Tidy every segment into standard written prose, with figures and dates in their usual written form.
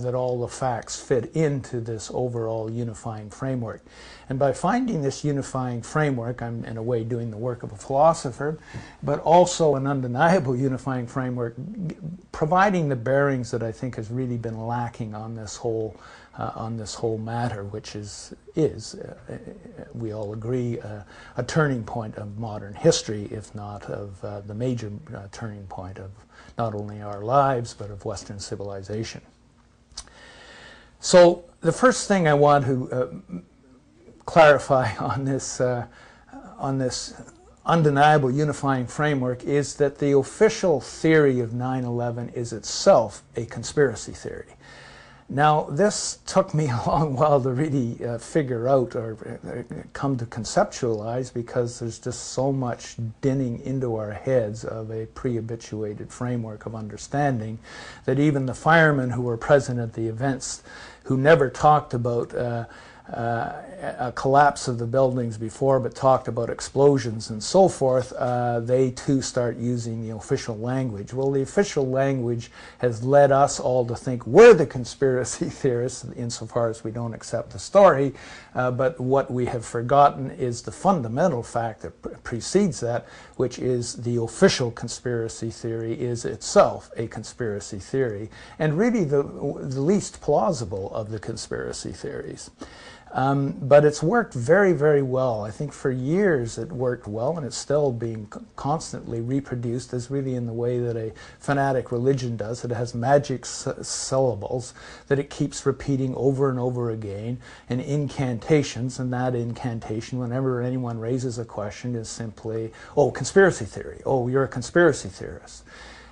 that all the facts fit into this overall unifying framework. And by finding this unifying framework, I'm in a way doing the work of a philosopher, but also an undeniable unifying framework, providing the bearings that I think has really been lacking on this whole matter, which is we all agree, a turning point of modern history, if not of the major turning point of not only our lives, but of Western civilization. So the first thing I want to clarify on this undeniable unifying framework is that the official theory of 9/11 is itself a conspiracy theory. Now, this took me a long while to really figure out or come to conceptualize, because there's just so much dinning into our heads of a pre-habituated framework of understanding that even the firemen who were present at the events, who never talked about a collapse of the buildings before, but talked about explosions and so forth, they too start using the official language. Well, the official language has led us all to think we're the conspiracy theorists, insofar as we don't accept the story, but what we have forgotten is the fundamental fact that precedes that, which is the official conspiracy theory is itself a conspiracy theory, and really the least plausible of the conspiracy theories. But it's worked very, very well. I think for years it worked well, and it's still being constantly reproduced as really in the way that a fanatic religion does. It has magic syllables that it keeps repeating over and over again, and incantations, and that incantation, whenever anyone raises a question, is simply, oh, conspiracy theory, oh, you're a conspiracy theorist.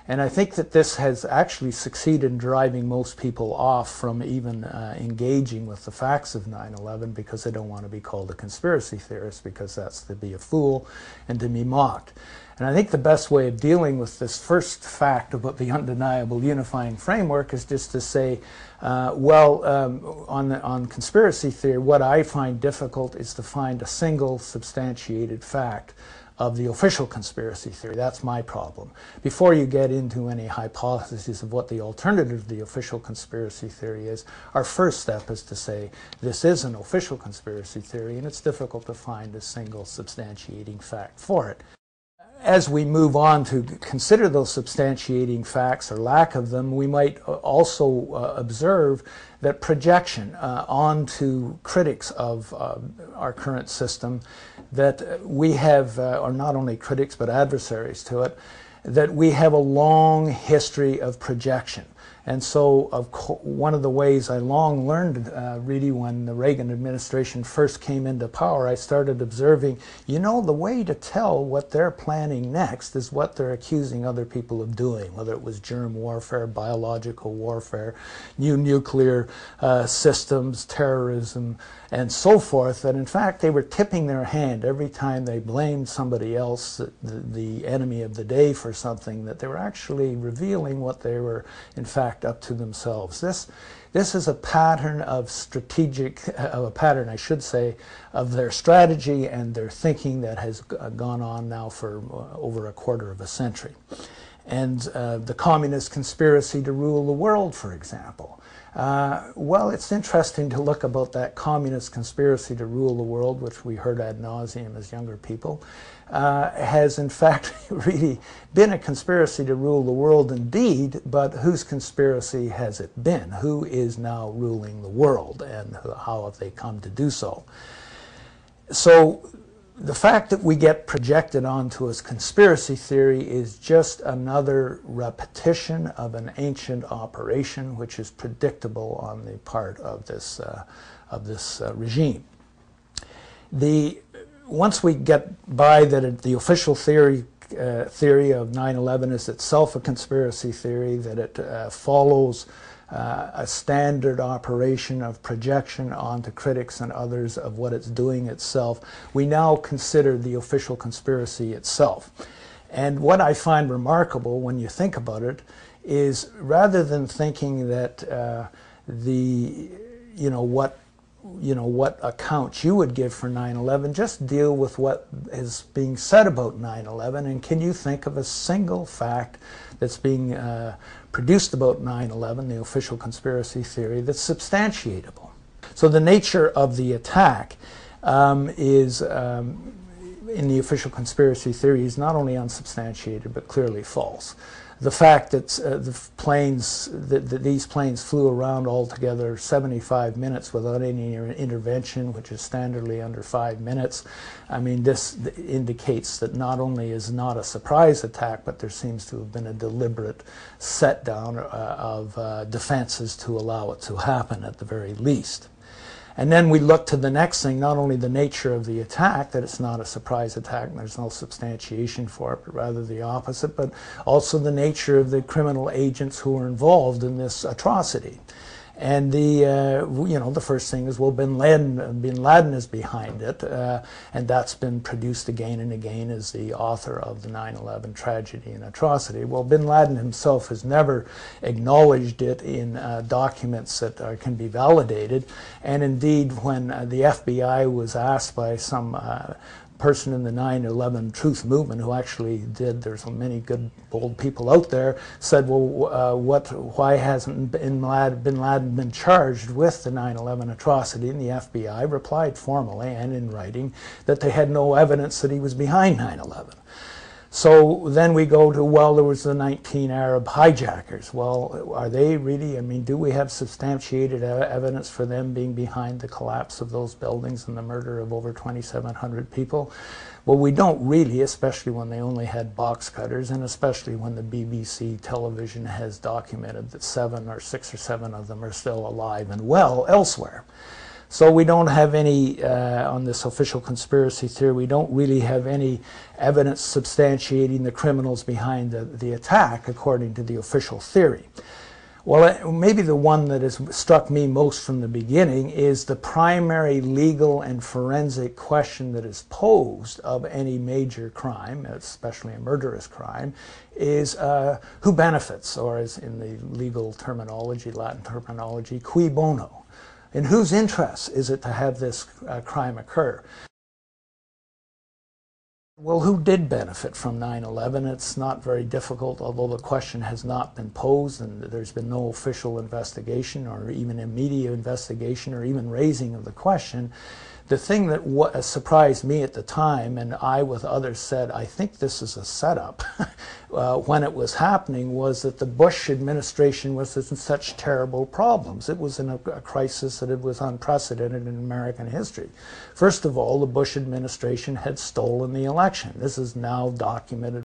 And I think that this has actually succeeded in driving most people off from even engaging with the facts of 9/11, because they don't want to be called a conspiracy theorist, because that's to be a fool and to be mocked. And I think the best way of dealing with this first fact about the undeniable unifying framework is just to say, on conspiracy theory, what I find difficult is to find a single substantiated fact of the official conspiracy theory. That's my problem. Before you get into any hypotheses of what the alternative to the official conspiracy theory is, our first step is to say this is an official conspiracy theory, and it's difficult to find a single substantiating fact for it. As we move on to consider those substantiating facts or lack of them, we might also observe that projection onto critics of our current system, that we have, or not only critics but adversaries to it, that we have a long history of projection. And so one of the ways I long learned, really, when the Reagan administration first came into power, I started observing, you know, the way to tell what they're planning next is what they're accusing other people of doing, whether it was germ warfare, biological warfare, new nuclear systems, terrorism, and so forth. And in fact, they were tipping their hand every time they blamed somebody else, the enemy of the day, for something, that they were actually revealing what they were, in fact, up to themselves. This is a pattern of I should say, of their strategy and their thinking that has gone on now for over a quarter of a century. And the communist conspiracy to rule the world, for example. Well, it's interesting to look about that communist conspiracy to rule the world, which we heard ad nauseum as younger people, has in fact really been a conspiracy to rule the world indeed, but whose conspiracy has it been? Who is now ruling the world, and how have they come to do so? So the fact that we get projected onto as conspiracy theory is just another repetition of an ancient operation, which is predictable on the part of this regime. Once we get by that the official theory of 9/11 is itself a conspiracy theory, that it follows a standard operation of projection onto critics and others of what it's doing itself, we now consider the official conspiracy itself. And what I find remarkable when you think about it is, rather than thinking that you know, what account you would give for 9/11. Just deal with what is being said about 9/11, and can you think of a single fact that's being produced about 9/11, the official conspiracy theory, that's substantiatable? So the nature of the attack is, in the official conspiracy theory, is not only unsubstantiated but clearly false. The fact that these planes flew around altogether 75 minutes without any intervention, which is standardly under 5 minutes, I mean, this indicates that not only is not a surprise attack, but there seems to have been a deliberate set down of defenses to allow it to happen at the very least. And then we look to the next thing, not only the nature of the attack, that it's not a surprise attack and there's no substantiation for it, but rather the opposite, but also the nature of the criminal agents who are involved in this atrocity. And the first thing is, well, bin Laden is behind it, and that's been produced again and again as the author of the 9/11 tragedy and atrocity. Well, bin Laden himself has never acknowledged it in documents that can be validated, and indeed when the FBI was asked by some person in the 9/11 truth movement who actually did, there's many good bold people out there, said, well, why hasn't bin Laden been charged with the 9/11 atrocity? And the FBI replied formally and in writing that they had no evidence that he was behind 9/11. So then we go to, well, there was the 19 Arab hijackers. Well, are they really, I mean, do we have substantiated evidence for them being behind the collapse of those buildings and the murder of over 2,700 people? Well, we don't really, especially when they only had box cutters, and especially when the BBC television has documented that 6 or 7 of them are still alive and well elsewhere. So we don't have any, on this official conspiracy theory, we don't really have any evidence substantiating the criminals behind the attack, according to the official theory. Well, maybe the one that has struck me most from the beginning is the primary legal and forensic question that is posed of any major crime, especially a murderous crime, is who benefits, or as in the legal terminology, Latin terminology, cui bono. In whose interest is it to have this crime occur? Well, who did benefit from 9/11? It's not very difficult, although the question has not been posed and there's been no official investigation or even a media investigation or even raising of the question. The thing that surprised me at the time, and I with others said, I think this is a setup, when it was happening, was that the Bush administration was in such terrible problems. It was in a crisis that it was unprecedented in American history. First of all, the Bush administration had stolen the election. This is now documented